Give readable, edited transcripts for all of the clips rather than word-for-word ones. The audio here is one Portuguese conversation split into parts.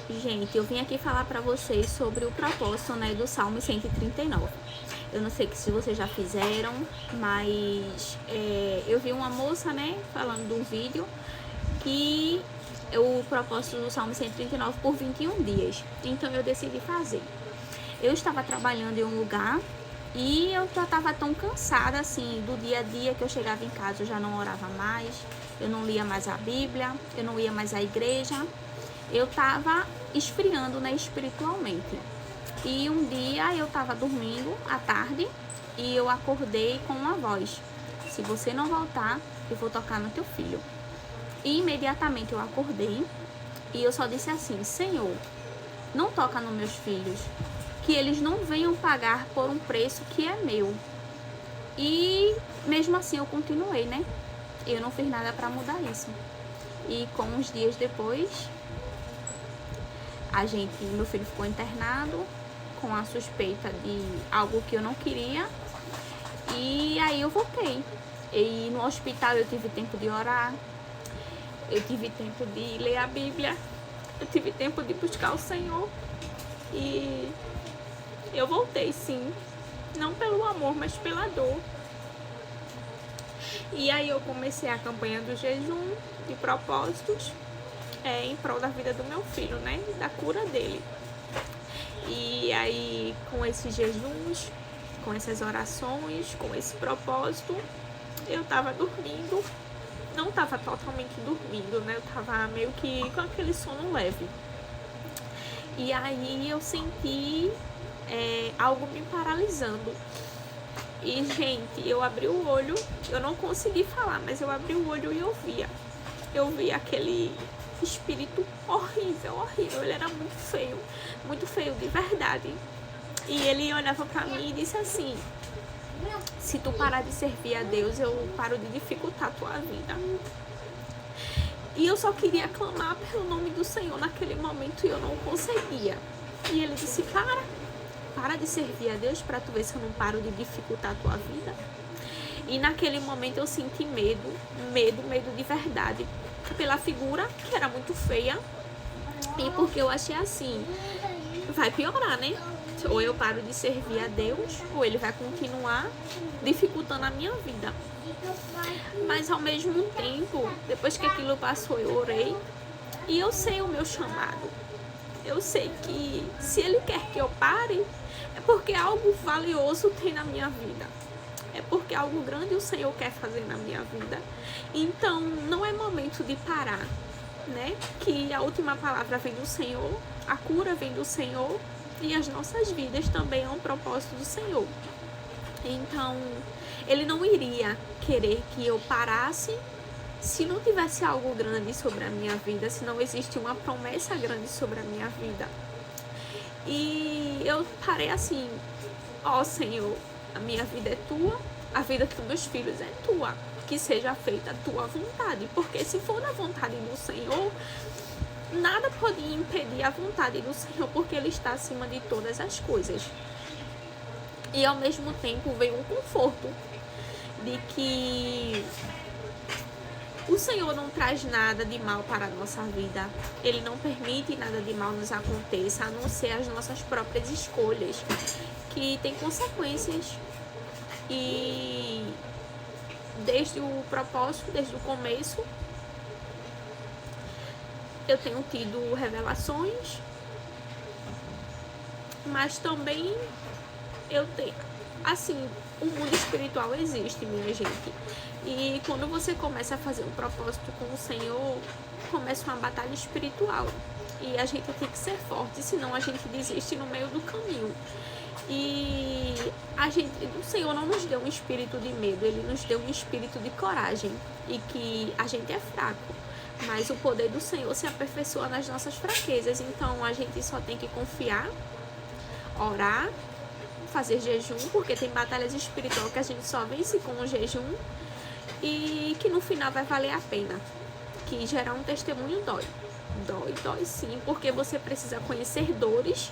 Gente, eu vim aqui falar pra vocês sobre o propósito, né, do Salmo 139. Eu não sei se vocês já fizeram, mas eu vi uma moça, né, falando de um vídeo que o propósito do Salmo 139 por 21 dias. Então eu decidi fazer. Eu estava trabalhando em um lugar e eu já estava tão cansada assim do dia a dia que eu chegava em casa, eu já não orava mais, eu não lia mais a Bíblia, eu não ia mais à igreja. Eu estava esfriando, né, espiritualmente. E um dia eu estava dormindo à tarde e eu acordei com uma voz: se você não voltar, eu vou tocar no teu filho. E imediatamente eu acordei e eu só disse assim: Senhor, não toca nos meus filhos, que eles não venham pagar por um preço que é meu. E mesmo assim eu continuei, né? Eu não fiz nada para mudar isso. E com uns dias depois, meu filho ficou internado com a suspeita de algo que eu não queria. E aí eu voltei. E no hospital eu tive tempo de orar, eu tive tempo de ler a Bíblia, eu tive tempo de buscar o Senhor. E eu voltei, sim. Não pelo amor, mas pela dor. E aí eu comecei a campanha do jejum de propósitos em prol da vida do meu filho, né? Da cura dele. E aí, com esses jejuns, com essas orações, com esse propósito, eu tava dormindo. Não tava totalmente dormindo, né? Eu tava meio que com aquele sono leve. E aí eu senti algo me paralisando. E, gente, eu abri o olho, eu não consegui falar, mas eu abri o olho e eu via. Eu via aquele espírito horrível, horrível. Ele era muito feio de verdade. E ele olhava pra mim e disse assim: se tu parar de servir a Deus, eu paro de dificultar a tua vida. E eu só queria clamar pelo nome do Senhor naquele momento e eu não conseguia. E ele disse: para de servir a Deus pra tu ver se eu não paro de dificultar a tua vida. E naquele momento eu senti medo de verdade, pela figura que era muito feia e porque eu achei assim, vai piorar, né? Ou eu paro de servir a Deus, ou ele vai continuar dificultando a minha vida. Mas ao mesmo tempo, depois que aquilo passou, eu orei e eu sei o meu chamado. Eu sei que se ele quer que eu pare, é porque algo valioso tem na minha vida. É porque algo grande o Senhor quer fazer na minha vida. Então, não é momento de parar, né? Que a última palavra vem do Senhor, a cura vem do Senhor e as nossas vidas também é um propósito do Senhor. Então, Ele não iria querer que eu parasse se não tivesse algo grande sobre a minha vida, se não existe uma promessa grande sobre a minha vida. E eu parei assim: ó Senhor, a minha vida é tua, a vida dos meus filhos é tua, que seja feita a tua vontade, porque se for da vontade do Senhor, nada pode impedir a vontade do Senhor, porque Ele está acima de todas as coisas. E ao mesmo tempo veio um conforto de que o Senhor não traz nada de mal para a nossa vida. Ele não permite nada de mal nos aconteça, a não ser as nossas próprias escolhas, que tem consequências. E desde o propósito, desde o começo, eu tenho tido revelações, mas também eu tenho, assim, o mundo espiritual existe, minha gente. E quando você começa a fazer um propósito com o Senhor, começa uma batalha espiritual. E a gente tem que ser forte, senão a gente desiste no meio do caminho. E o Senhor não nos deu um espírito de medo, Ele nos deu um espírito de coragem. E que a gente é fraco, mas o poder do Senhor se aperfeiçoa nas nossas fraquezas. Então a gente só tem que confiar, orar, fazer jejum, porque tem batalhas espirituais que a gente só vence com o jejum e que no final vai valer a pena. Que gerar um testemunho dói sim, porque você precisa conhecer dores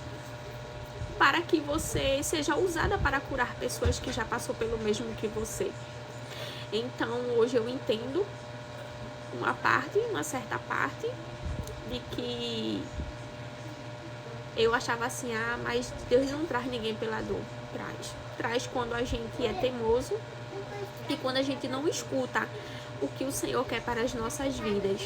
para que você seja usada para curar pessoas que já passou pelo mesmo que você. Então hoje eu entendo uma certa parte de que Eu achava assim, mas Deus não traz ninguém pela dor. Traz quando a gente é teimoso e quando a gente não escuta o que o Senhor quer para as nossas vidas.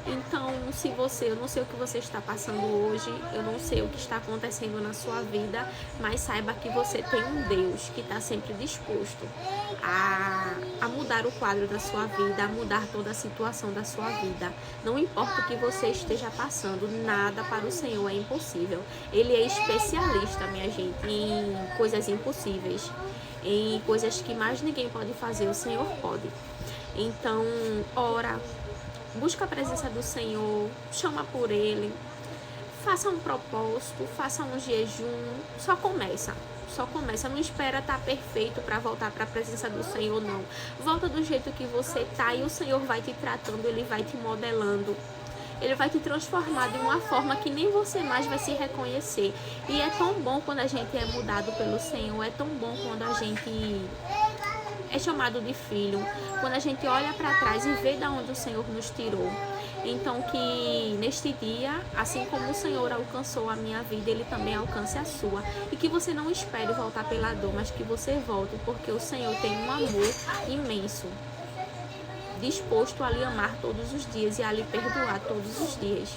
Então, eu não sei o que você está passando hoje, eu não sei o que está acontecendo na sua vida, mas saiba que você tem um Deus que está sempre disposto a mudar o quadro da sua vida, a mudar toda a situação da sua vida. Não importa o que você esteja passando, nada para o Senhor é impossível. Ele é especialista, minha gente, em coisas impossíveis, em coisas que mais ninguém pode fazer, o Senhor pode. Então, ora, busca a presença do Senhor, chama por Ele, faça um propósito, faça um jejum, só começa, não espera estar perfeito para voltar para a presença do Senhor, não. Volta do jeito que você tá e o Senhor vai te tratando, Ele vai te modelando. Ele vai te transformar de uma forma que nem você mais vai se reconhecer. E é tão bom quando a gente é mudado pelo Senhor, é tão bom quando a gente é chamado de filho, quando a gente olha para trás e vê de onde o Senhor nos tirou. Então que neste dia, assim como o Senhor alcançou a minha vida, Ele também alcance a sua. E que você não espere voltar pela dor, mas que você volte, porque o Senhor tem um amor imenso, disposto a lhe amar todos os dias e a lhe perdoar todos os dias.